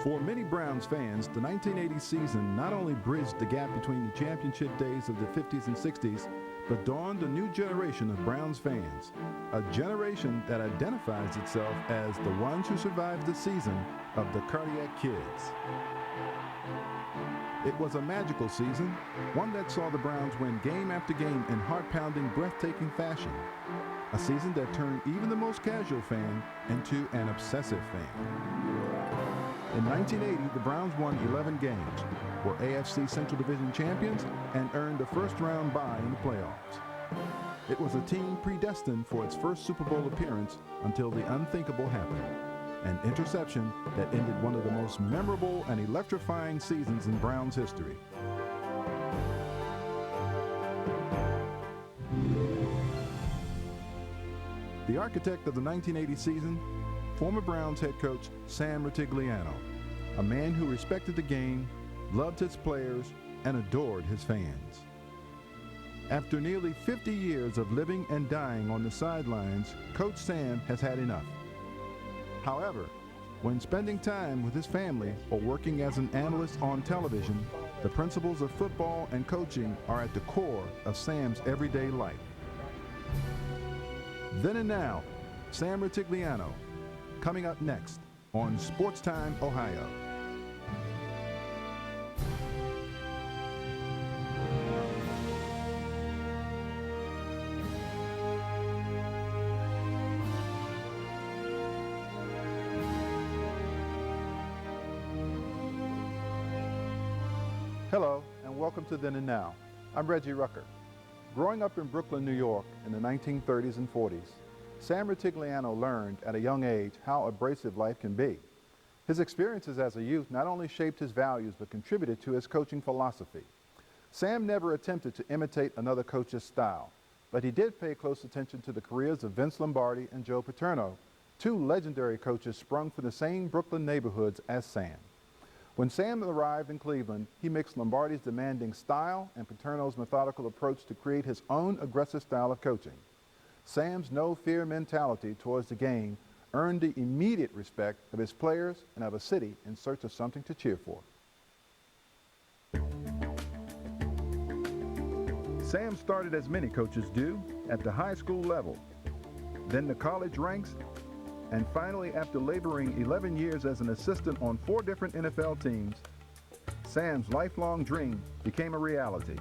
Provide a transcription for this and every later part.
For many Browns fans, the 1980 season not only bridged the gap between the championship days of the 50s and 60s, but dawned a new generation of Browns fans, a generation that identifies itself as the ones who survived the season of the Cardiac Kids. It was a magical season, one that saw the Browns win game after game in heart-pounding, breathtaking fashion. A season that turned even the most casual fan into an obsessive fan. In 1980, the Browns won 11 games, were AFC Central Division champions, and earned a first-round bye in the playoffs. It was a team predestined for its first Super Bowl appearance until the unthinkable happened. An interception that ended one of the most memorable and electrifying seasons in Browns history. The architect of the 1980 season, former Browns head coach Sam Rutigliano, a man who respected the game, loved his players, and adored his fans. After nearly 50 years of living and dying on the sidelines, Coach Sam has had enough. However, when spending time with his family or working as an analyst on television, the principles of football and coaching are at the core of Sam's everyday life. Then and now, Sam Rutigliano, coming up next on Sports Time Ohio. Hello, and welcome to Then and Now. I'm Reggie Rucker. Growing up in Brooklyn, New York in the 1930s and 40s, Sam Rutigliano learned at a young age how abrasive life can be. His experiences as a youth not only shaped his values but contributed to his coaching philosophy. Sam never attempted to imitate another coach's style, but he did pay close attention to the careers of Vince Lombardi and Joe Paterno, two legendary coaches sprung from the same Brooklyn neighborhoods as Sam. When Sam arrived in Cleveland, he mixed Lombardi's demanding style and Paterno's methodical approach to create his own aggressive style of coaching. Sam's no-fear mentality towards the game earned the immediate respect of his players and of a city in search of something to cheer for. Sam started as many coaches do, at the high school level, then the college ranks, and finally, after laboring 11 years as an assistant on 4 different NFL teams, Sam's lifelong dream became a reality.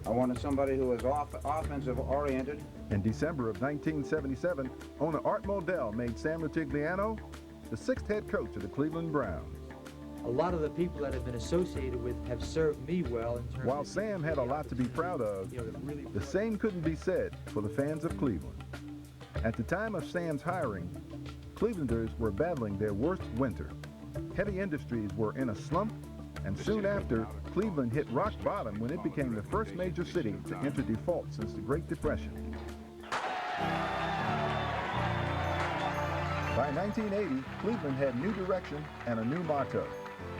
I wanted somebody who was offensive-oriented. In December of 1977, owner Art Modell made Sam Rutigliano the 6th head coach of the Cleveland Browns. A lot of the people that have been associated with have served me well in terms While Sam had a lot to be proud of, the same couldn't be said for the fans of Cleveland. At the time of Sam's hiring, Clevelanders were battling their worst winter. Heavy industries were in a slump, and soon after, Cleveland hit rock bottom when it became the first major city to enter default since the Great Depression. By 1980, Cleveland had new direction and a new motto: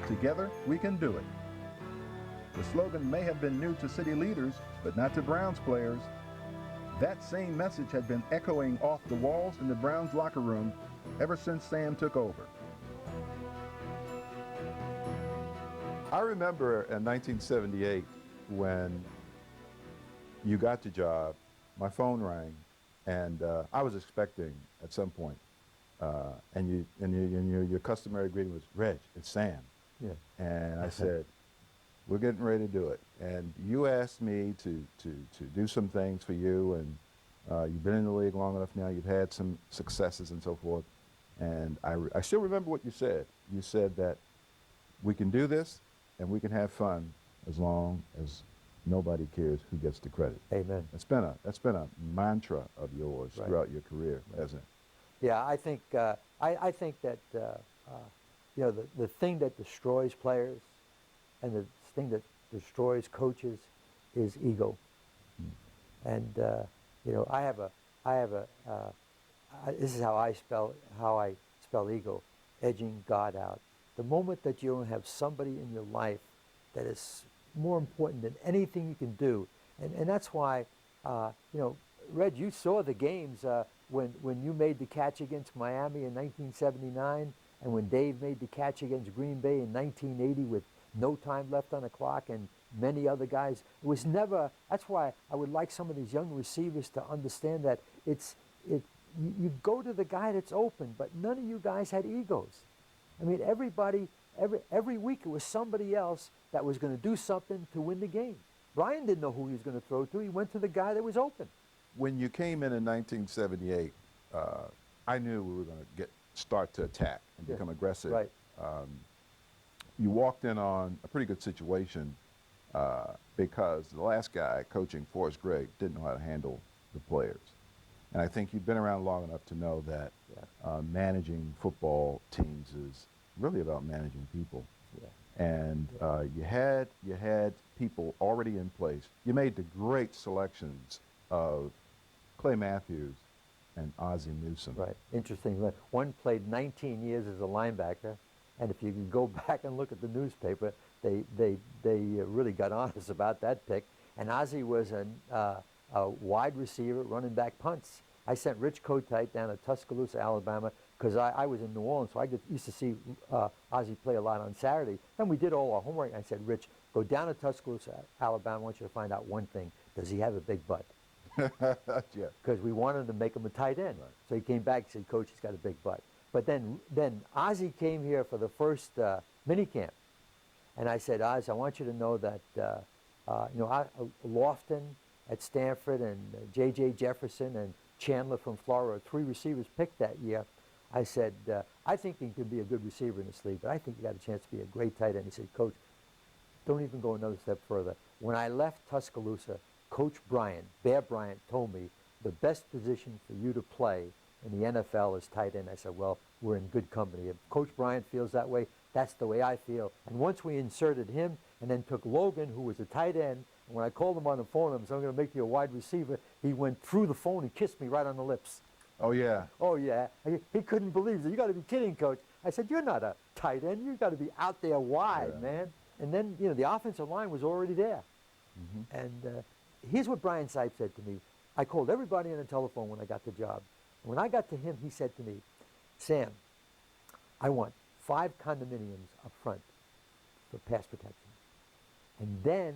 "Together, we can do it." The slogan may have been new to city leaders, but not to Browns players. That same message had been echoing off the walls in the Browns locker room ever since Sam took over. I remember in 1978 when you got the job, my phone rang, and I was expecting at some point, and your customary greeting was, "Reg, it's Sam." Yeah. And I said, "We're getting ready to do it." And you asked me to do some things for you, and you've been in the league long enough now, you've had some successes and so forth. And I still remember what you said. You said that we can do this and we can have fun as long as nobody cares who gets the credit. Amen. That's been a mantra of yours throughout your career, hasn't it? Yeah, I think I think that you know, the thing that destroys players and the thing that destroys coaches is ego. And you know, this is how I spell ego: edging God out. The moment that you don't have somebody in your life that is more important than anything you can do, and that's why you know, Reg, you saw the games when you made the catch against Miami in 1979. And when Dave made the catch against Green Bay in 1980 with no time left on the clock and many other guys, it was never, that's why I would like some of these young receivers to understand that you go to the guy that's open, but none of you guys had egos. I mean, everybody, every week it was somebody else that was going to do something to win the game. Brian didn't know who he was going to throw to. He went to the guy that was open. When you came in 1978, I knew we were going to start to attack and become aggressive. Right. You walked in on a pretty good situation because the last guy coaching, Forrest Gregg, didn't know how to handle the players. And I think you've been around long enough to know that managing football teams is really about managing people. Yeah. And you had people already in place. You made the great selections of Clay Matthews and Ozzie Newsome. Right. Interesting. One played 19 years as a linebacker, and if you can go back and look at the newspaper, they really got honest about that pick. And Ozzie was a wide receiver, running back punts. I sent Rich Kotite down to Tuscaloosa, Alabama, because I was in New Orleans, so I used to see Ozzie play a lot on Saturday. Then we did all our homework, and I said, Rich, go down to Tuscaloosa, Alabama. I want you to find out one thing. Does he have a big butt? Yeah. Because we wanted to make him a tight end. Right. So he came back and said, Coach, he's got a big butt. But then Ozzie came here for the first mini camp. And I said, Oz, I want you to know that Lofton at Stanford and J.J. Jefferson and Chandler from Florida, 3 receivers picked that year. I said, I think he could be a good receiver in this league, but I think he got a chance to be a great tight end. He said, Coach, don't even go another step further. When I left Tuscaloosa, Coach Bryant, Bear Bryant, told me the best position for you to play in the NFL is tight end. I said, well, we're in good company. If Coach Bryant feels that way, that's the way I feel. And once we inserted him and then took Logan, who was a tight end, and when I called him on the phone, I said, I'm going to make you a wide receiver, he went through the phone and kissed me right on the lips. Oh, yeah. Oh, yeah. He couldn't believe it. You got to be kidding, Coach. I said, you're not a tight end. You got to be out there wide, man. And then, the offensive line was already there. Mm-hmm. And here's what Brian Sipe said to me. I called everybody on the telephone when I got the job. When I got to him, he said to me, Sam, I want 5 condominiums up front for pass protection. And then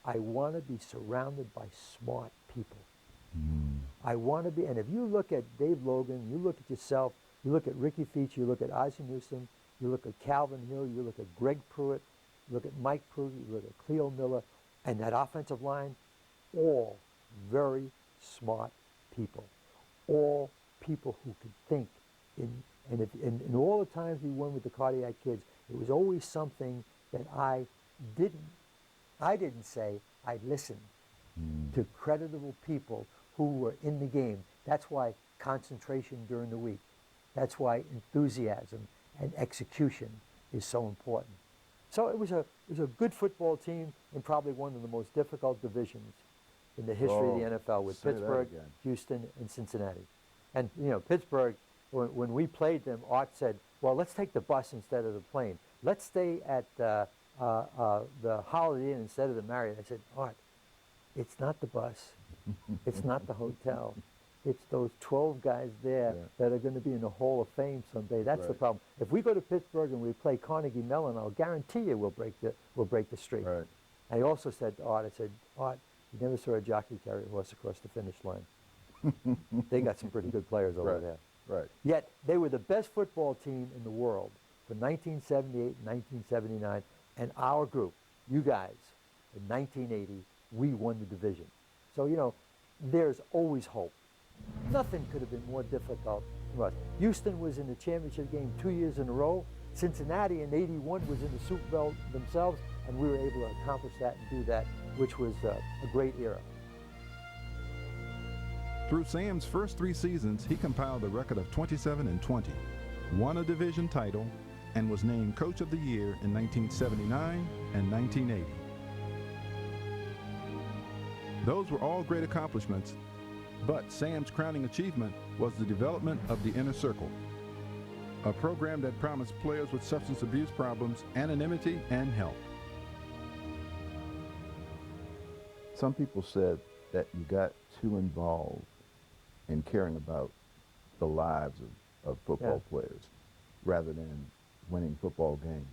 I want to be surrounded by smart people. I want to be, and if you look at Dave Logan, you look at yourself, you look at Ricky Feach, you look at Ozzie Newsome, you look at Calvin Hill, you look at Greg Pruitt, you look at Mike Pruitt, you look at Cleo Miller, and that offensive line, all very smart people. All people who could think. And all the times we won with the cardiac kids, it was always something that I didn't say, I listened to creditable people who were in the game. That's why concentration during the week. That's why enthusiasm and execution is so important. So it was a good football team in probably one of the most difficult divisions in the history of the NFL, with Pittsburgh, Houston, and Cincinnati. And Pittsburgh, when we played them, Art said, well, let's take the bus instead of the plane. Let's stay at the Holiday Inn instead of the Marriott. I said, Art, it's not the bus. It's not the hotel. It's those 12 guys there that are going to be in the Hall of Fame someday. That's the problem. If we go to Pittsburgh and we play Carnegie Mellon, I'll guarantee you we'll break the streak. Right. I also said to Art, I said, Art, you never saw a jockey carry a horse across the finish line. They got some pretty good players over there. Right. Yet they were the best football team in the world from 1978 and 1979. And our group, you guys, in 1980, we won the division. So, there's always hope. Nothing could have been more difficult for us. Houston was in the championship game 2 years in a row. Cincinnati in '81 was in the Super Bowl themselves, and we were able to accomplish that and do that, which was a great era. Through Sam's first 3 seasons, he compiled a record of 27-20, won a division title, and was named Coach of the Year in 1979 and 1980. Those were all great accomplishments, but Sam's crowning achievement was the development of the Inner Circle, a program that promised players with substance abuse problems anonymity and help. Some people said that you got too involved in caring about the lives of football players. rather than winning football games.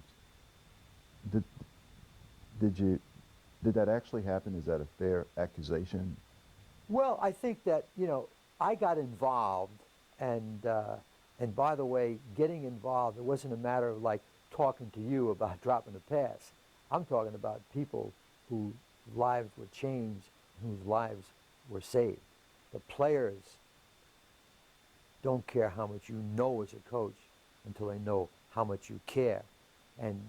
Did, did that actually happen? Is that a fair accusation? Well, I think that, you know, I got involved, and by the way, getting involved, it wasn't a matter of like talking to you about dropping a pass. I'm talking about people whose lives were changed, whose lives were saved. The players don't care how much you know as a coach until they know how much you care. And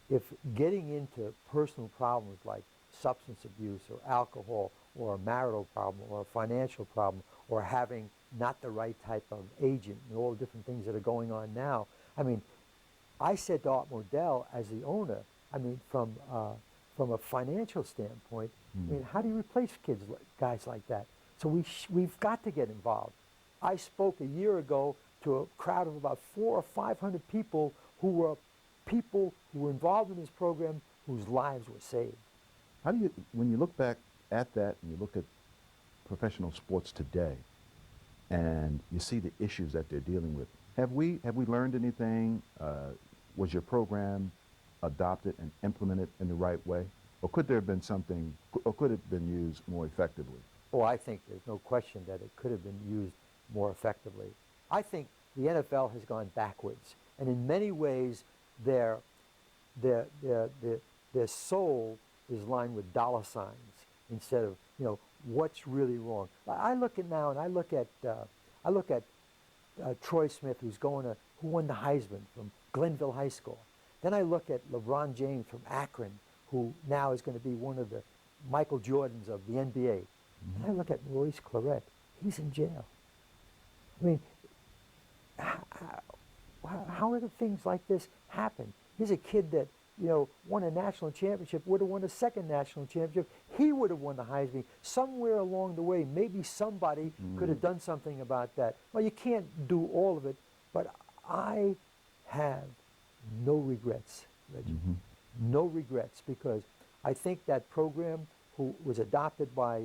if getting into personal problems like substance abuse or alcohol or a marital problem or a financial problem or having not the right type of agent and all the different things that are going on now, I mean, I said to Art Modell as the owner, I mean, from a financial standpoint, I mean, how do you replace guys like that? So we've got to get involved. I spoke a year ago to a crowd of about 400 or 500 people who were involved in this program whose lives were saved. How do you, when you look back at that and you look at professional sports today and you see the issues that they're dealing with, have we learned anything? Was your program adopted and implemented in the right way? Or could there have been something, or could it have been used more effectively? Oh, I think there's no question that it could have been used more effectively. I think the NFL has gone backwards, and in many ways their soul is lined with dollar signs instead of, you know, what's really wrong. I look at now, and I look at Troy Smith, who won the Heisman from Glenville High School. Then I look at LeBron James from Akron, who now is going to be one of the Michael Jordans of the NBA. And I look at Maurice Claret. He's in jail. I mean, how do things like this happen? Here's a kid that, you know, won a national championship, would have won a second national championship. He would have won the Heisman. Somewhere along the way, maybe somebody could have done something about that. Well, you can't do all of it, but I have no regrets, Reggie. No regrets, because I think that program, who was adopted by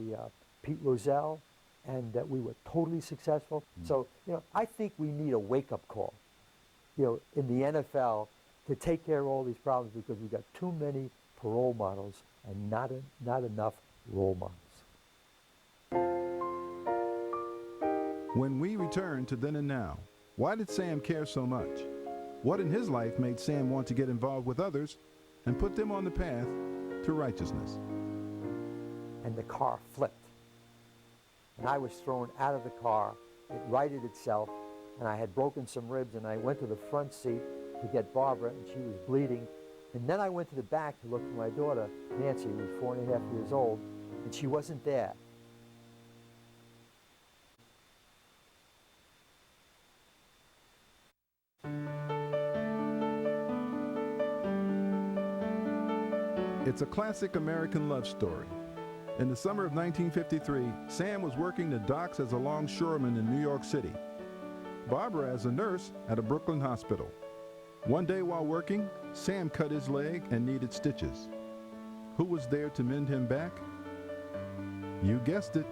Pete Rozelle, and that we were totally successful. So, you know, I think we need a wake-up call, you know, in the NFL to take care of all these problems, because we've got too many parole models and not enough role models. When we return to Then and Now, why did Sam care so much? What in his life made Sam want to get involved with others and put them on the path to righteousness? And the car flipped. And I was thrown out of the car. It righted itself, and I had broken some ribs, and I went to the front seat to get Barbara, and she was bleeding. And then I went to the back to look for my daughter, Nancy, who was 4.5 years old, and she wasn't there. It's a classic American love story. In the summer of 1953, Sam was working the docks as a longshoreman in New York City. Barbara as a nurse at a Brooklyn hospital. One day while working, Sam cut his leg and needed stitches. Who was there to mend him back? You guessed it.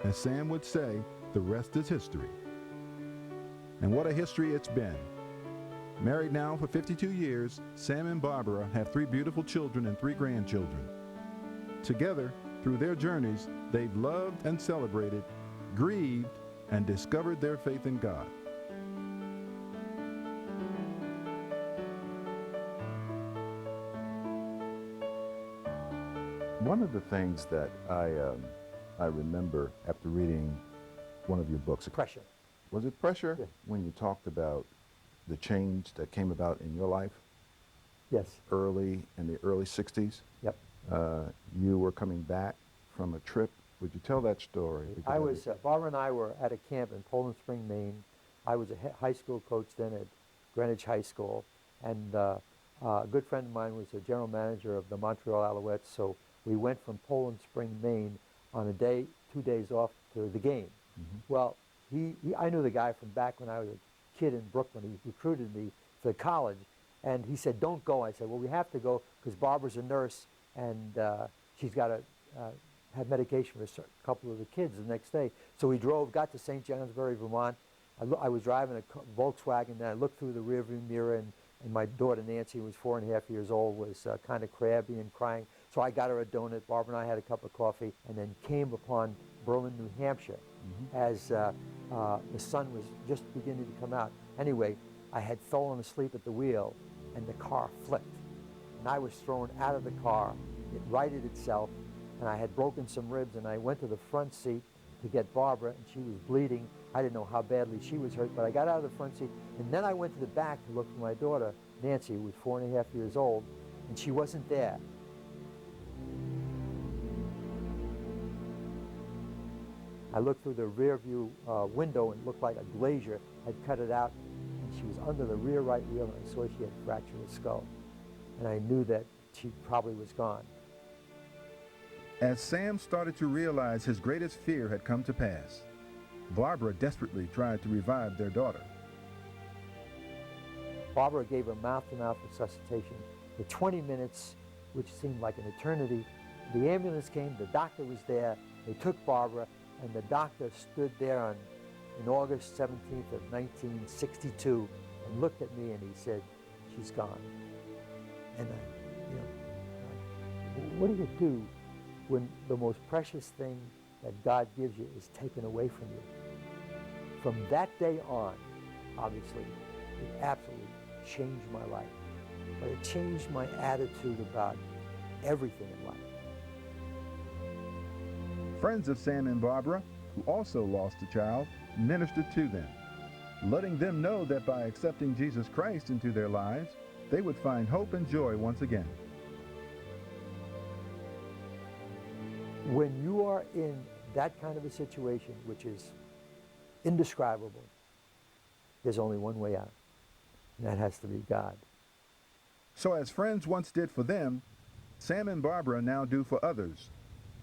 As Sam would say, the rest is history. And what a history it's been. Married now for 52 years, Sam and Barbara have 3 beautiful children and 3 grandchildren. Together, through their journeys, they've loved and celebrated, grieved, and discovered their faith in God. One of the things that I remember after reading one of your books, Pressure. Was it Pressure? Yeah. When you talked about the change that came about in your life Yes. in the early 60s? Yep. You were coming back from a trip. Would you tell that story? Barbara and I were at a camp in Poland Spring, Maine. I was a high school coach then at Greenwich High School, and a good friend of mine was the general manager of the Montreal Alouettes, so we went from Poland Spring, Maine on a day, 2 days off to the game. Well, I knew the guy from back when I was a kid in Brooklyn. He recruited me for college, and he said, "Don't go." I said, "Well, we have to go because Barbara's a nurse, and she's got to have medication for a couple of the kids the next day." So we drove, got to St. Johnsbury, Vermont, I was driving a Volkswagen, and I looked through the rearview mirror, and my daughter Nancy, who was 4.5 years old, was kind of crabby and crying. So I got her a donut. Barbara and I had a cup of coffee, and then came upon Berlin, New Hampshire, as the sun was just beginning to come out. Anyway, I had fallen asleep at the wheel, and the car flipped. And I was thrown out of the car. It righted itself, and I had broken some ribs, and I went to the front seat to get Barbara, and she was bleeding. I didn't know how badly she was hurt, but I got out of the front seat, and then I went to the back to look for my daughter, Nancy, who was 4.5 years old, and she wasn't there. I looked through the rear view window, and it looked like a glazier had cut it out, and she was under the rear right wheel, and I saw she had fractured her skull. And I knew that she probably was gone. As Sam started to realize his greatest fear had come to pass, Barbara desperately tried to revive their daughter. Barbara gave her mouth-to-mouth resuscitation for 20 minutes, which seemed like an eternity. The ambulance came, the doctor was there, they took Barbara, and the doctor stood there on August 17th of 1962 and looked at me and he said, "She's gone." And what do you do when the most precious thing that God gives you is taken away from you? From that day on, obviously, it absolutely changed my life. But it changed my attitude about everything in life. Friends of Sam and Barbara, who also lost a child, ministered to them, letting them know that by accepting Jesus Christ into their lives, they would find hope and joy once again. When you are in that kind of a situation, which is indescribable, there's only one way out, and that has to be God. So as friends once did for them, Sam and Barbara now do for others,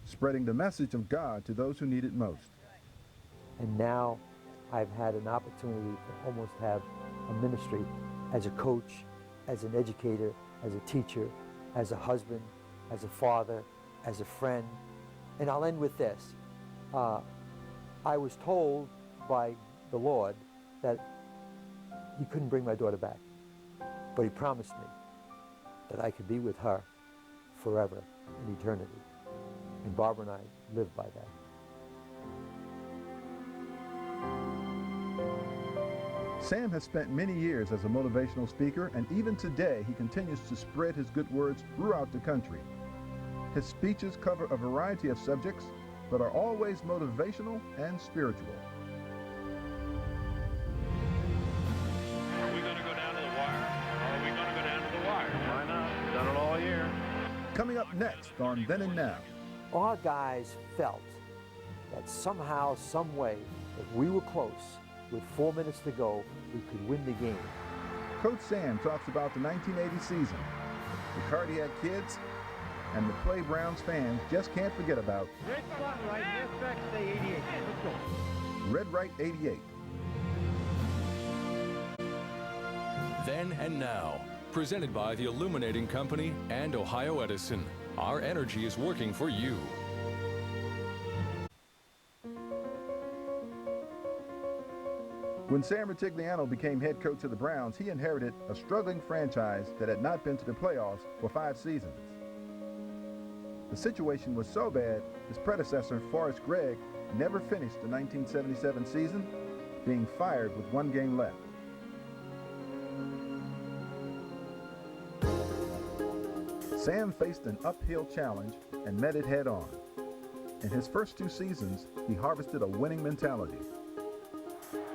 spreading the message of God to those who need it most. And now I've had an opportunity to almost have a ministry as a coach, as an educator, as a teacher, as a husband, as a father, as a friend. And I'll end with this. I was told by the Lord that He couldn't bring my daughter back, but He promised me that I could be with her forever in eternity. And Barbara and I live by that. Sam has spent many years as a motivational speaker, and even today he continues to spread his good words throughout the country. His speeches cover a variety of subjects, but are always motivational and spiritual. Are we going to go down to the wire? Or are we going to go down to the wire? Why not? We've done it all year. Coming up next on Then and Now. Our guys felt that somehow, some way, if we were close, with 4 minutes to go, we could win the game. Coach Sam talks about the 1980 season, the Cardiac Kids, and the play Browns fans just can't forget about. Red spot right, left back, stay 88. Let's go. Red Right 88. Then and Now, presented by the Illuminating Company and Ohio Edison. Our energy is working for you. When Sam Rutigliano became head coach of the Browns, he inherited a struggling franchise that had not been to the playoffs for 5 seasons. The situation was so bad, his predecessor, Forrest Gregg, never finished the 1977 season, being fired with 1 game left. Sam faced an uphill challenge and met it head on. In his first 2 seasons, he harvested a winning mentality,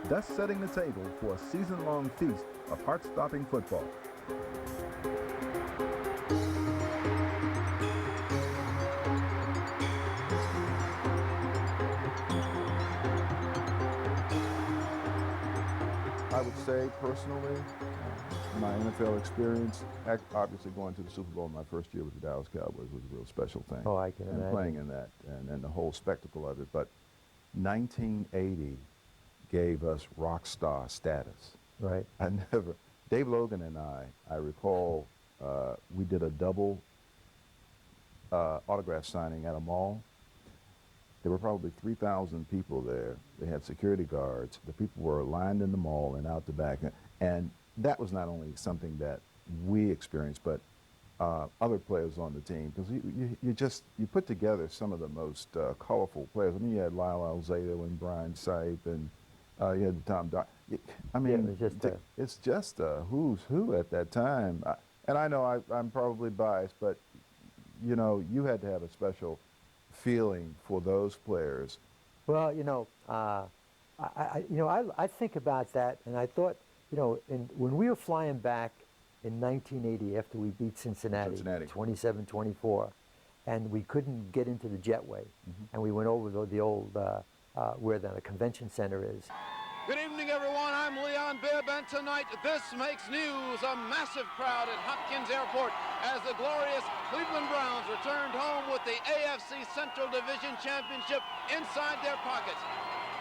thus setting the table for a season-long feast of heart-stopping football. I would say personally, my NFL experience, obviously going to the Super Bowl my first year with the Dallas Cowboys was a real special thing. Oh, I can imagine. And playing in that and the whole spectacle of it. But 1980 gave us rock star status. Right. Dave Logan and I recall we did a double autograph signing at a mall. There were probably 3,000 people there. They had security guards. The people were lined in the mall and out the back. And that was not only something that we experienced, but other players on the team, because you put together some of the most colorful players. I mean, you had Lyle Alzado and Brian Sipe, and you had Tom Dodd. I mean, it's just a who's who at that time. And I know I'm probably biased, but you know, you had to have a special feeling for those players. Well, you know, I think about that, and I thought, you know, when we were flying back in 1980 after we beat Cincinnati. 27-24, and we couldn't get into the jetway, and we went over the old where the convention center is. Good evening, everyone. I'm Leon Bibb, and tonight this makes news. A massive crowd at Hopkins Airport as the glorious Cleveland Browns returned home with the AFC Central Division Championship inside their pockets.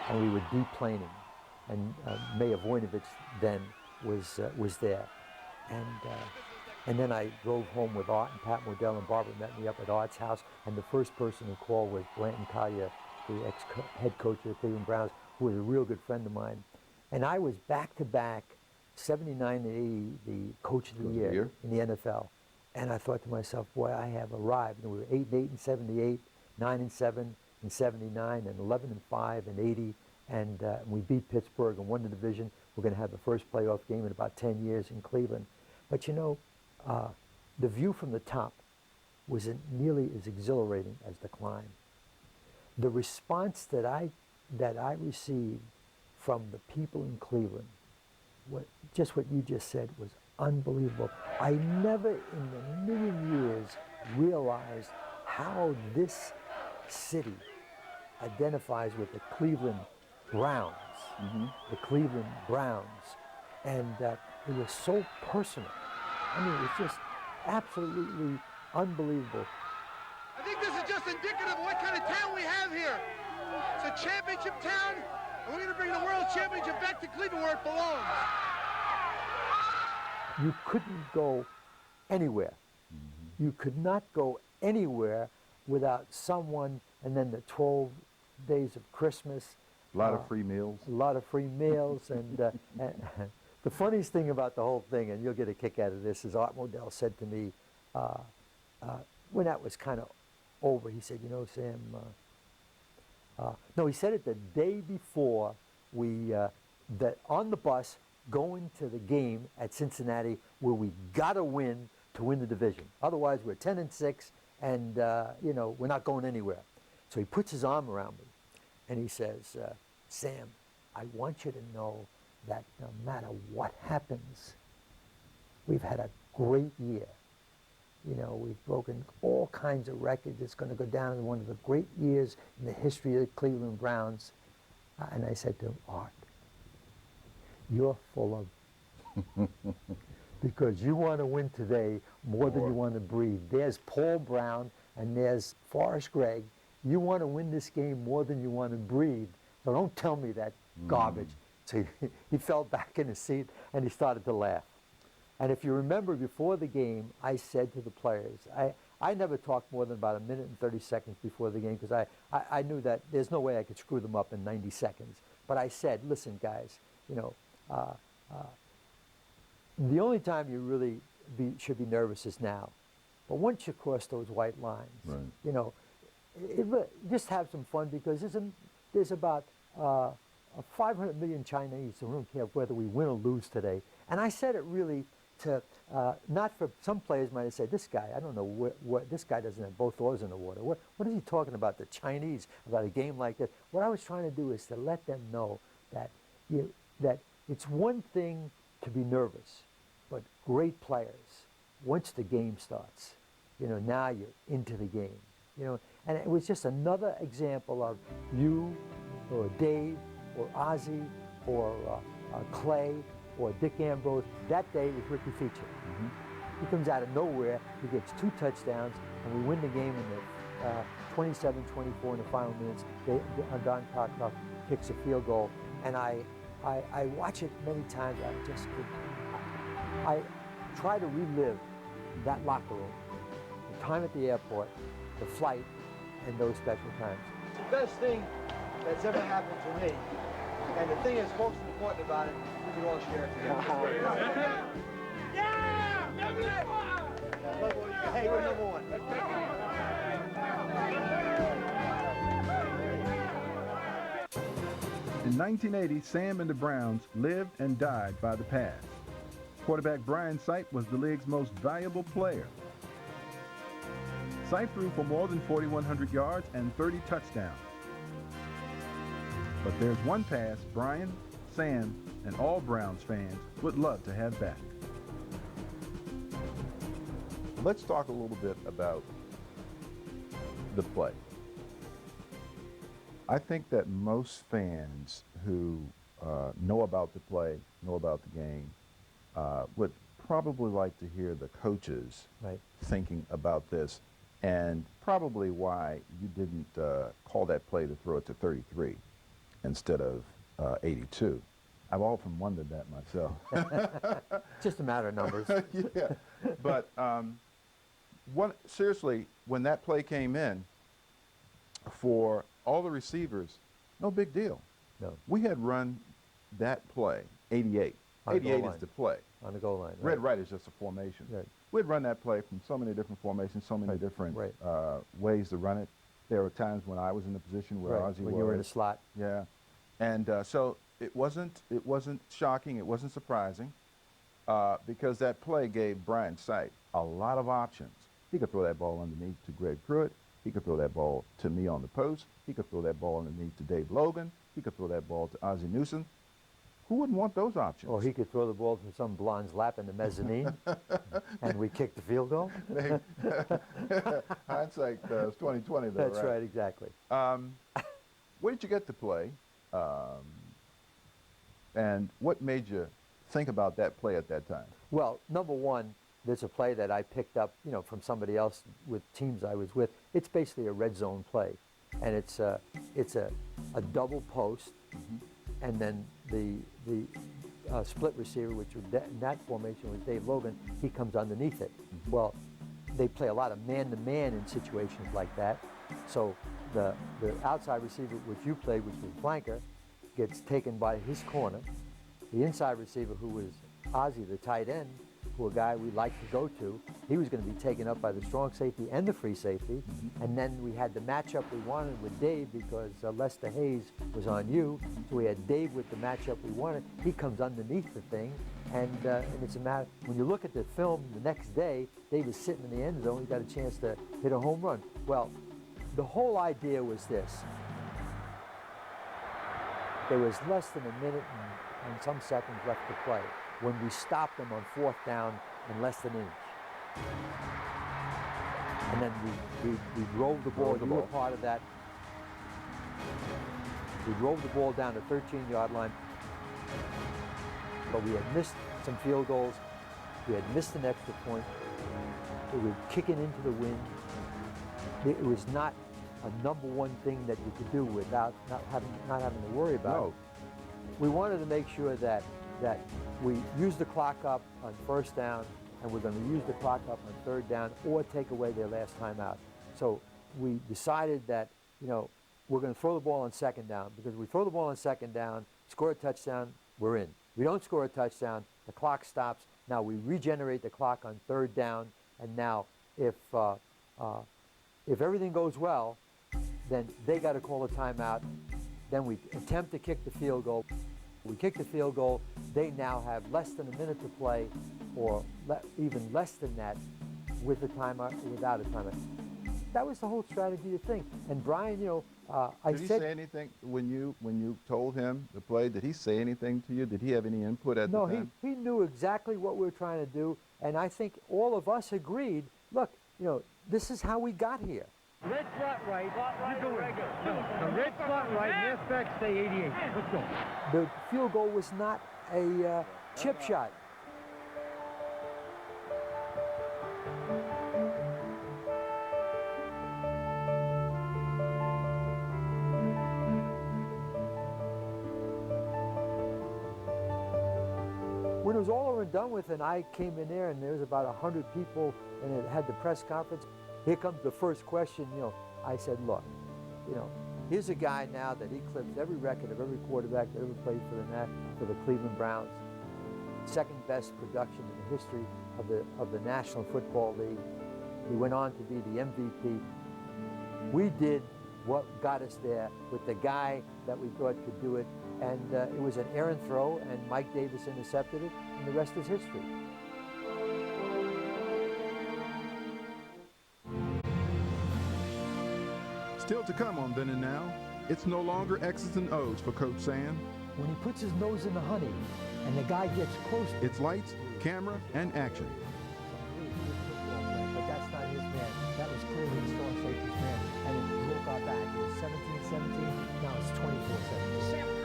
And we were deplaning, and Mayor Voinovich then was there. And then I drove home with Art and Pat Modell, and Barbara met me up at Art's house, and the first person who called was Blanton Collier, the ex-head coach of the Cleveland Browns, who was a real good friend of mine. And I was back-to-back, 79 and 80, the coach of the year in the NFL. And I thought to myself, boy, I have arrived. And we were 8-8 in 78, 9-7 in 79, and 11-5 in 80. And we beat Pittsburgh and won the division. We're going to have the first playoff game in about 10 years in Cleveland. But you know, the view from the top wasn't nearly as exhilarating as the climb. The response that I received from the people in Cleveland, just what you just said, was unbelievable. I never in a million years realized how this city identifies with the Cleveland Browns, the Cleveland Browns, and it was so personal. I mean, it's just absolutely unbelievable. I think this is just indicative of what kind of town we have here. It's a championship town, and we're going to bring the World Championship back to Cleveland where it belongs. You couldn't go anywhere. You could not go anywhere without someone, and then the 12 days of Christmas. A lot of free meals. A lot of free meals. And the funniest thing about the whole thing, and you'll get a kick out of this, is Art Modell said to me, when that was kind of over, he said, you know, Sam, no, he said it the day before that on the bus going to the game at Cincinnati where we got to win to win the division. Otherwise, we're 10-6, and you know, we're not going anywhere. So he puts his arm around me, and he says, Sam, I want you to know that no matter what happens, we've had a great year. You know, we've broken all kinds of records. It's going to go down as one of the great years in the history of the Cleveland Browns. And I said to him, Art, you're full of, because you want to win today more than you want to breathe. There's Paul Brown and there's Forrest Gregg. You want to win this game more than you want to breathe. So don't tell me that garbage. So he fell back in his seat and he started to laugh. And if you remember, before the game, I said to the players, I never talked more than about a minute and 30 seconds before the game, because I knew that there's no way I could screw them up in 90 seconds. But I said, listen, guys, you know, the only time you really should be nervous is now. But once you cross those white lines, you know, just have some fun, because there's about 500 million Chinese who don't care whether we win or lose today. And I said it really to, not for some players might have said, this guy, I don't know what this guy doesn't have both oars in the water. What is he talking about, the Chinese, about a game like this? What I was trying to do is to let them know that, that it's one thing to be nervous, but great players, once the game starts, you know, now you're into the game. You know, and it was just another example of you or Dave or Ozzie or Clay or Dick Ambrose. That day was Ricky Feature. He comes out of nowhere, he gets 2 touchdowns, and we win the game in the 27-24 in the final minutes. Don Cocknoff kicks a field goal, and I watch it many times. I try to relive that locker room, the time at the airport, the flight, and those special times. best thing that's ever happened to me. And the thing that's most important about it, we can all share it together. Hey, we're number one. In 1980, Sam and the Browns lived and died by the pass. Quarterback Brian Sipe was the league's most valuable player. Sipe threw for more than 4,100 yards and 30 touchdowns. But there's one pass Brian, Sam, and all Browns fans would love to have back. Let's talk a little bit about the play. I think that most fans who know about the play, know about the game, would probably like to hear the coaches thinking about this, and probably why you didn't call that play to throw it to 33 instead of 82. I've often wondered that myself. Just a matter of numbers. Yeah, but seriously, when that play came in, for all the receivers, no big deal. No. We had run that play, 88. On the 88 goal is the play. On the goal line. Red right is just a formation. Right. We'd run that play from so many different formations, so many different ways to run it. There were times when I was in the position where Ozzie was. When you were in the slot. Yeah. And so it wasn't shocking, it wasn't surprising, because that play gave Brian Sipe a lot of options. He could throw that ball underneath to Greg Pruitt. He could throw that ball to me on the post. He could throw that ball underneath to Dave Logan. He could throw that ball to Ozzie Newsome. Who wouldn't want those options? Or he could throw the ball from some blonde's lap in the mezzanine, and we kick the field goal. Hindsight is 20/20, though. That's right, exactly. Where did you get to play? And what made you think about that play at that time? Well, number one, there's a play that I picked up, from somebody else with teams I was with. It's basically a red zone play, and it's a double post, and then the split receiver, which in that formation was Dave Logan. He comes underneath it. Well, they play a lot of man-to-man in situations like that. So the outside receiver, which you played, which was flanker, gets taken by his corner. The inside receiver, who was Ozzie, the tight end, who a guy we like to go to, he was going to be taken up by the strong safety and the free safety. And then we had the matchup we wanted with Dave because Lester Hayes was on you. So we had Dave with the matchup we wanted. He comes underneath the thing, and it's a matter, when you look at the film the next day, Dave was sitting in the end zone. He got a chance to hit a home run. Well, the whole idea was this. There was less than a minute and some seconds left to play when we stopped them on 4th down in less than an inch. And then we drove the ball. You were part of that. We drove the ball down the 13-yard line. But we had missed some field goals. We had missed an extra point. We were kicking into the wind. It was not a number one thing that you could do without not having to worry about it. We wanted to make sure that we use the clock up on 1st down, and we're going to use the clock up on 3rd down, or take away their last time out. So we decided that, we're going to throw the ball on 2nd down, because if we throw the ball on 2nd down, score a touchdown, we're in. We don't score a touchdown, the clock stops. Now we regenerate the clock on 3rd down, and now if everything goes well, then they got to call a timeout. Then we attempt to kick the field goal. We kick the field goal. They now have less than a minute to play, or even less than that, with a timeout or without a timeout. That was the whole strategy to think. And Brian, did he say anything when you told him the play? Did he say anything to you? Did he have any input at the time? No, he knew exactly what we were trying to do, and I think all of us agreed. Look, this is how we got here. Red flat right. You're doing the red flat right. Halfback stay 88. Let's go. The field goal was not a chip shot. When it was all over and done with, and I came in there, and there was about 100 people, and it had the press conference. Here comes the first question. I said, look, Here's a guy now that eclipsed every record of every quarterback that ever played for the Cleveland Browns. Second best production in the history of the National Football League. He went on to be the MVP. We did what got us there with the guy that we thought could do it, and it was an errant throw, and Mike Davis intercepted it, and the rest is history. Still to come on Then and Now, it's no longer X's and O's for Coach Sam. When he puts his nose in the honey and the guy gets close to It's lights, camera, and action. but that's not his man. That was clearly his strong safety's man, and it broke our back. It was 17-17, now it's 24-17.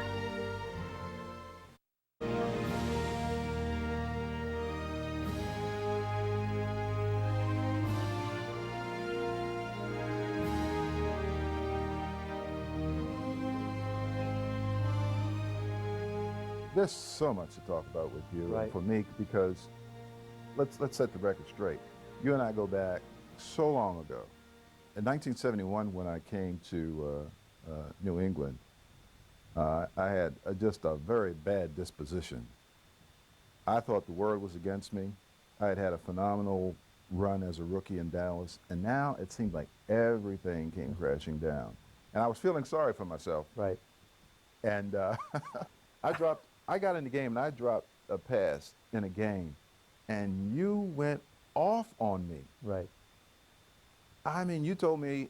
There's so much to talk about with you Right. and for me, because let's set the record straight. You and I go back so long ago. In 1971, when I came to New England, I had just a very bad disposition. I thought the world was against me. I had had a phenomenal run as a rookie in Dallas, and now it seemed like everything came crashing down. And I was feeling sorry for myself. Right. And I got in the game and I dropped a pass in a game, and you went off on me. Right. I mean, you told me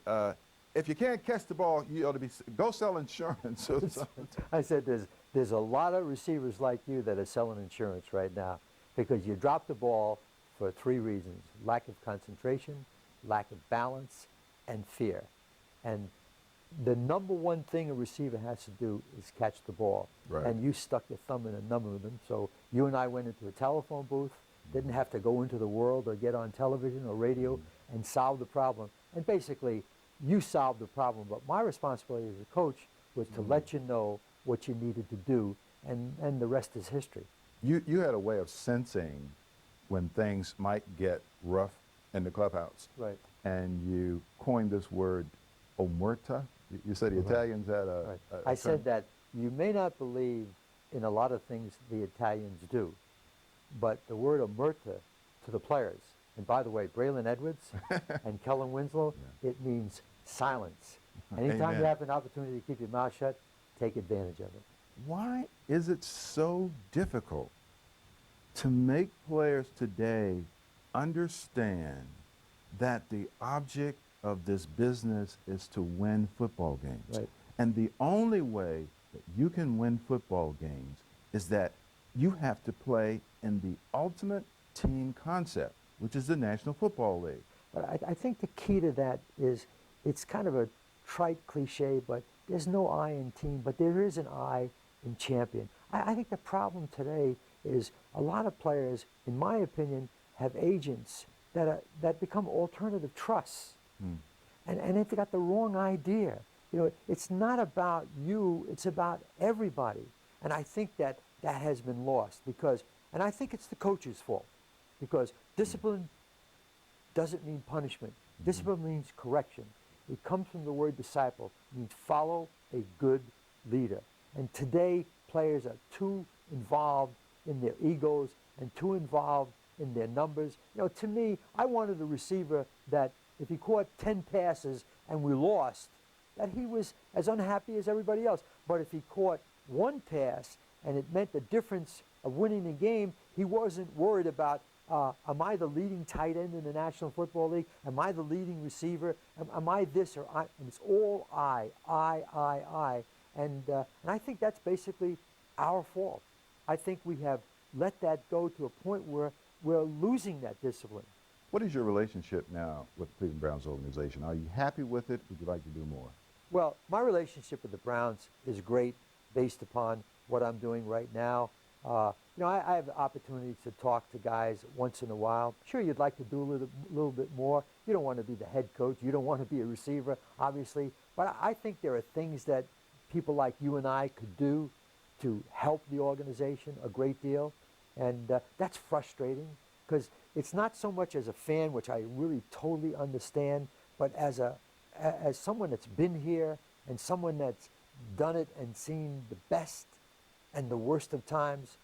if you can't catch the ball, you ought to go sell insurance. or something. I said there's a lot of receivers like you that are selling insurance right now because you dropped the ball for three reasons: lack of concentration, lack of balance, and fear. And the number one thing a receiver has to do is catch the ball. Right. And you stuck your thumb in a number of them. So you and I went into a telephone booth, didn't have to go into the world or get on television or radio and solve the problem. And basically, you solved the problem. But my responsibility as a coach was to let you know what you needed to do, and the rest is history. You had a way of sensing when things might get rough in the clubhouse. Right. And you coined this word, omerta. You said the Italians had a I term. said that you may not believe in a lot of things the Italians do, but the word omerta to the players, and by the way, Braylon Edwards and Kellen Winslow, it means silence. Anytime Amen. you have an opportunity to keep your mouth shut, take advantage of it. Why is it so difficult to make players today understand that the object of this business is to win football games? Right. And the only way that you can win football games is that you have to play in the ultimate team concept, which is the National Football League. But I think the key to that is, it's kind of a trite cliche, but there's no I in team, but there is an I in champion. I think the problem today is a lot of players, in my opinion, have agents that become alternative trusts. And they've got the wrong idea. You know, it's not about you, it's about everybody. And I think that has been lost and I think it's the coach's fault, because discipline doesn't mean punishment. Discipline means correction. It comes from the word disciple. It means follow a good leader. And today, players are too involved in their egos and too involved in their numbers. You know, to me, I wanted a receiver that if he caught 10 passes and we lost, that he was as unhappy as everybody else. But if he caught one pass and it meant the difference of winning the game, he wasn't worried about, am I the leading tight end in the National Football League? Am I the leading receiver? Am I this or I? And it's all I. And I think that's basically our fault. I think we have let that go to a point where we're losing that discipline. What is your relationship now with the Cleveland Browns organization? Are you happy with it? Would you like to do more? Well, my relationship with the Browns is great based upon what I'm doing right now. You know, I have the opportunity to talk to guys once in a while. Sure, you'd like to do a little bit more. You don't want to be the head coach. You don't want to be a receiver, obviously. But I think there are things that people like you and I could do to help the organization a great deal. And that's frustrating, because it's not so much as a fan, which I really totally understand, but as someone that's been here and someone that's done it and seen the best and the worst of times,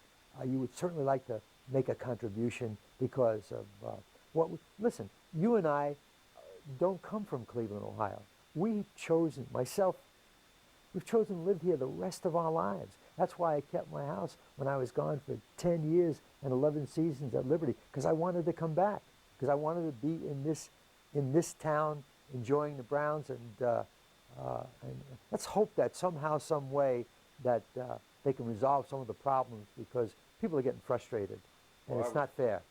you would certainly like to make a contribution because of listen, you and I don't come from Cleveland, Ohio. We've chosen, we've chosen to live here the rest of our lives. That's why I kept my house when I was gone for 10 years and 11 seasons at Liberty, because I wanted to come back, because I wanted to be in this town, enjoying the Browns, and let's hope that somehow, some way, that they can resolve some of the problems, because people are getting frustrated, and it's not fair.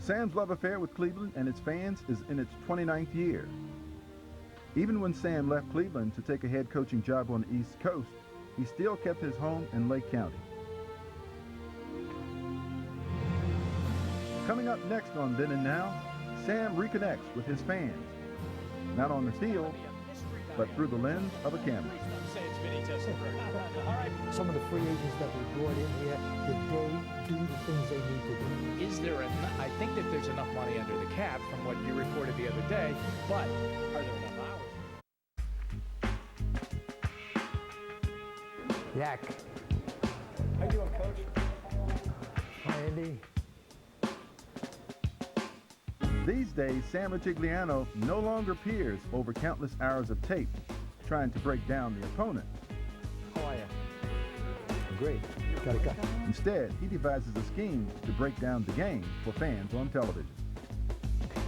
Sam's love affair with Cleveland and its fans is in its 29th year. Even when Sam left Cleveland to take a head coaching job on the East Coast, he still kept his home in Lake County. Coming up next on Then and Now, Sam reconnects with his fans, not on the field, but through the lens of a camera. Some of the free agents that we brought in here, did they do the things they need to do? Is there enough? I think that there's enough money under the cap from what you reported the other day, but are there enough hours? Yak. How you doing, Coach? Hi, Andy. These days, Sam Rutigliano no longer peers over countless hours of tape, trying to break down the opponent. How are you? Great. Gotta go. Instead, he devises a scheme to break down the game for fans on television.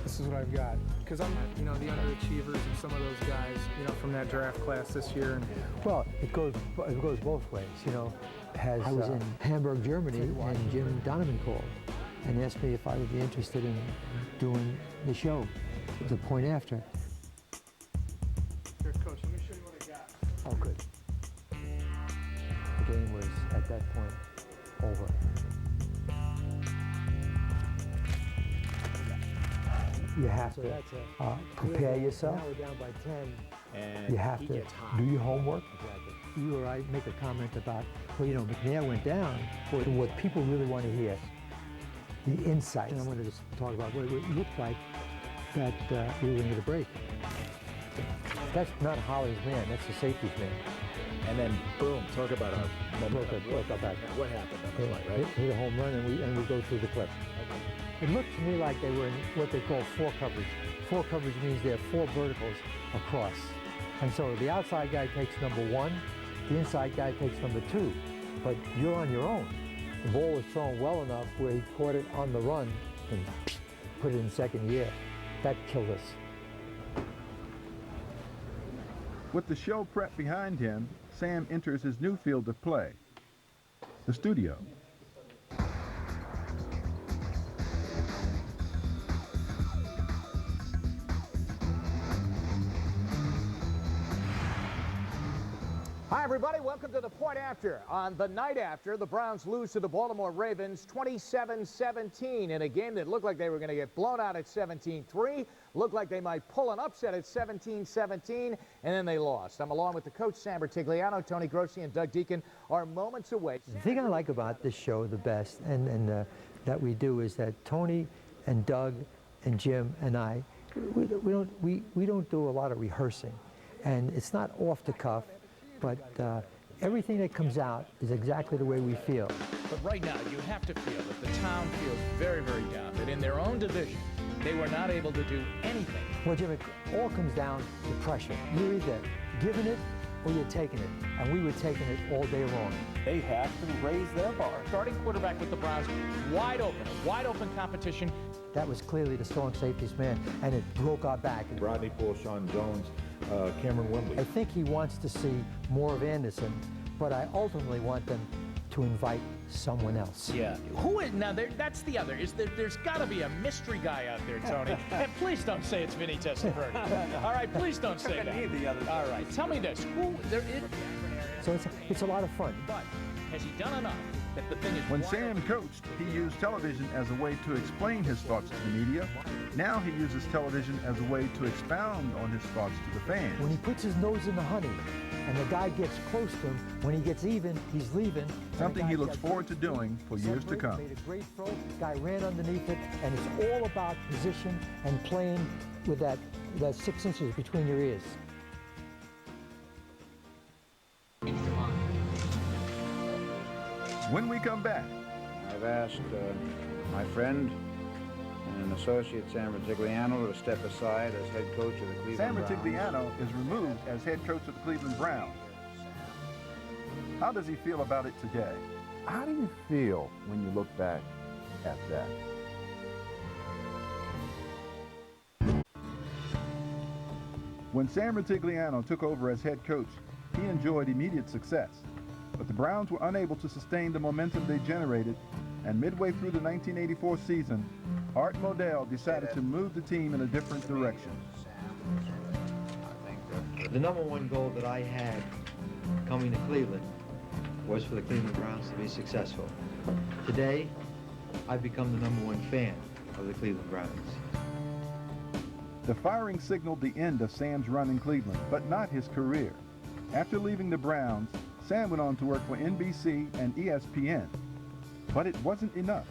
This is what I've got, because I'm, the underachievers and some of those guys, from that draft class this year. And well, it goes both ways, I was in Hamburg, Germany, and Jim Donovan called and asked me if I would be interested in doing the show, the point after. Here, Coach, let me show you what I got. Oh, good. The game was, at that point, over. You have to prepare yourself. Now we're down by 10. And you have to do your homework. Exactly. You or I make a comment about, McNair went down. But what people really want to hear, the insights. And I wanted to talk about what it looked like that we were going to get a break. That's not Holly's man, that's the safety's man. And then, boom, talk about our momentum. What happened? Right? Hit a home run, and we go through the clip. Okay. It looked to me like they were in what they call four coverage. Four coverage means there are four verticals across. And so the outside guy takes number one, the inside guy takes number two, but you're on your own. The ball was thrown well enough where he caught it on the run and put it in second gear. That killed us. With the show prep behind him, Sam enters his new field of play, the studio. Hi, everybody. Welcome to the Point After. On the night after, the Browns lose to the Baltimore Ravens 27-17 in a game that looked like they were going to get blown out at 17-3, looked like they might pull an upset at 17-17, and then they lost. I'm along with the coach, Sam Rutigliano, Tony Grossi, and Doug Deacon are moments away. The thing I like about this show the best, and that we do, is that Tony and Doug and Jim and I, we don't do a lot of rehearsing, and it's not off the cuff. But everything that comes out is exactly the way we feel. But right now, you have to feel that the town feels very, very down, that in their own division, they were not able to do anything. Well, Jim, it all comes down to pressure. You're either giving it or you're taking it, and we were taking it all day long. They have to raise their bar. Starting quarterback with the Browns, wide open competition. That was clearly the strong safety's man, and it broke our back. Rodney Poole, Sean Jones, Cameron Wembley. I think he wants to see more of Anderson, but I ultimately want them to invite someone else. Yeah. Who is, now that's the other, there's got to be a mystery guy out there, Tony. And please don't say it's Vinny Testaverde. All right, please don't say that. All right, tell me this. Who there is? So it's a lot of fun. But has he done enough? That the thing is when Sam coached, he used television as a way to explain his thoughts to the media. Now he uses television as a way to expound on his thoughts to the fans. When he puts his nose in the honey and the guy gets close to him, when he gets even, he's leaving. Something he looks forward to doing for years to come. Made a great throw, guy ran underneath it, and it's all about position and playing with that 6 inches between your ears. when we come back. I've asked my friend and associate Sam Rutigliano to step aside as head coach of the Cleveland Sam Browns. Rutigliano is removed as head coach of the Cleveland Browns. How does he feel about it today? How do you feel when you look back at that? When Sam Rutigliano took over as head coach, he enjoyed immediate success. But the Browns were unable to sustain the momentum they generated, and midway through the 1984 season, Art Modell decided to move the team in a different direction. The number one goal that I had coming to Cleveland was for the Cleveland Browns to be successful. Today, I've become the number one fan of the Cleveland Browns. The firing signaled the end of Sam's run in Cleveland, but not his career. After leaving the Browns, Sam went on to work for NBC and ESPN. But it wasn't enough.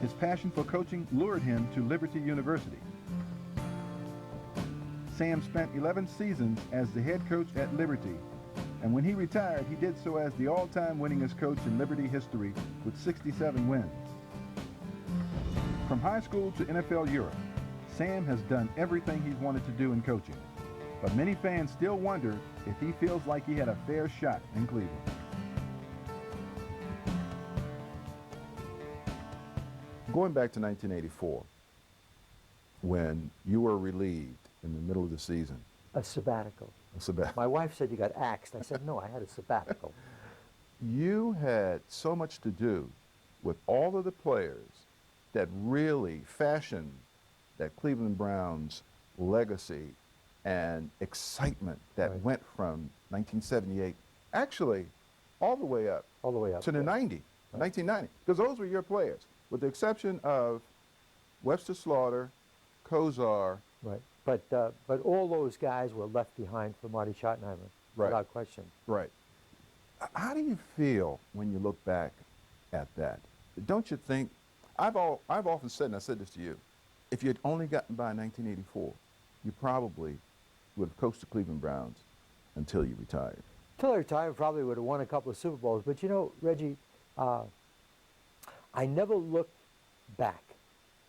His passion for coaching lured him to Liberty University. Sam spent 11 seasons as the head coach at Liberty, and when he retired, he did so as the all-time winningest coach in Liberty history with 67 wins. From high school to NFL Europe, Sam has done everything he's wanted to do in coaching, but many fans still wonder if he feels like he had a fair shot in Cleveland. Going back to 1984, when you were relieved in the middle of the season. A sabbatical. A sabbatical. My wife said you got axed. I said, no, I had a sabbatical. You had so much to do with all of the players that really fashioned that Cleveland Browns legacy and excitement that went from 1978, actually, all the way up to the 1990, because those were your players, with the exception of Webster Slaughter, Kozar. Right, but all those guys were left behind for Marty Schottenheimer, without question. Right. How do you feel when you look back at that? Don't you think, I've often said, and I said this to you, if you had only gotten by 1984, you probably would have coached the Cleveland Browns until you retired. Until I retired, probably would have won a couple of Super Bowls. But you know, Reggie, I never looked back.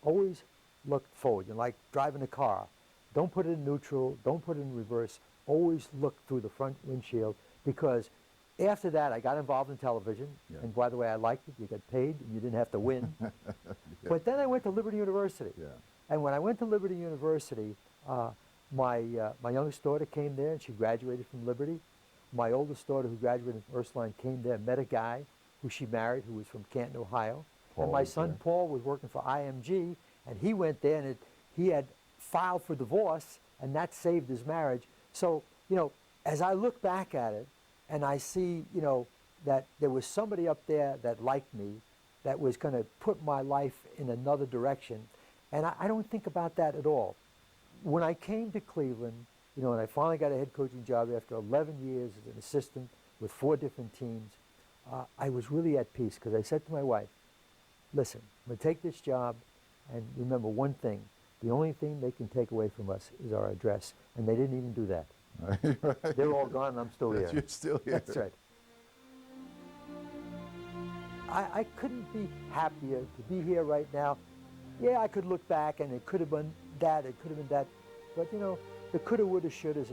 Always looked forward. You know, like driving a car. Don't put it in neutral. Don't put it in reverse. Always look through the front windshield, because after that, I got involved in television. Yeah. And by the way, I liked it. You got paid, and you didn't have to win. Yeah. But then I went to Liberty University. Yeah. And when I went to Liberty University, my youngest daughter came there, and she graduated from Liberty. My oldest daughter, who graduated from Ursuline, came there, met a guy who she married, who was from Canton, Ohio. And my son, Paul, was working for IMG, and he went there, and he had filed for divorce, and that saved his marriage. So, you know, as I look back at it, and I see, you know, that there was somebody up there that liked me, that was going to put my life in another direction, and I don't think about that at all. When I came to Cleveland, you know, and I finally got a head coaching job after 11 years as an assistant with 4 different teams, I was really at peace, because I said to my wife, listen, I'm going to take this job, and remember one thing, the only thing they can take away from us is our address, and they didn't even do that. Right. They're all gone, and I'm still here. You're still here. That's right. I couldn't be happier to be here right now. Yeah, I could look back, and it could have been that, it could have been that, but you know, the coulda, woulda, shoulda is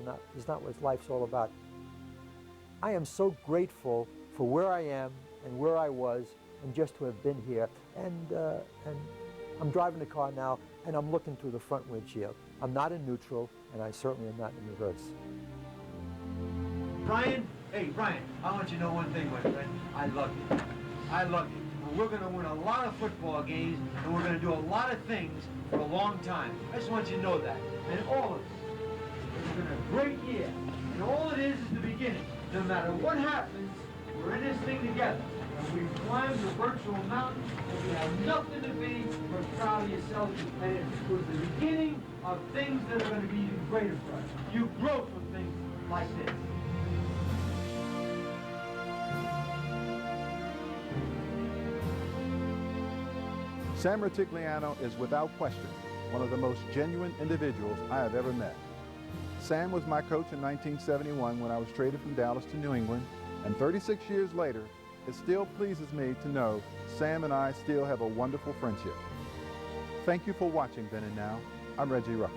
not what life's all about. I am so grateful for where I am and where I was, and just to have been here. And I'm driving the car now, and I'm looking through the front windshield. I'm not in neutral, and I certainly am not in reverse. Brian, hey, Brian, I want you to know one thing, my friend. I love you. I love you. And we're going to win a lot of football games, and we're going to do a lot of things for a long time. I just want you to know that. And all of it. It's been a great year. And all it is the beginning. No matter what happens, we're in this thing together. And we've climbed the virtual mountain, and we have nothing to be but proud of yourself. And it was the beginning of things that are going to be even greater for us. You grow from things like this. Sam Rutigliano is without question one of the most genuine individuals I have ever met. Sam was my coach in 1971 when I was traded from Dallas to New England, and 36 years later, it still pleases me to know Sam and I still have a wonderful friendship. Thank you for watching Then and Now. I'm Reggie Rucker.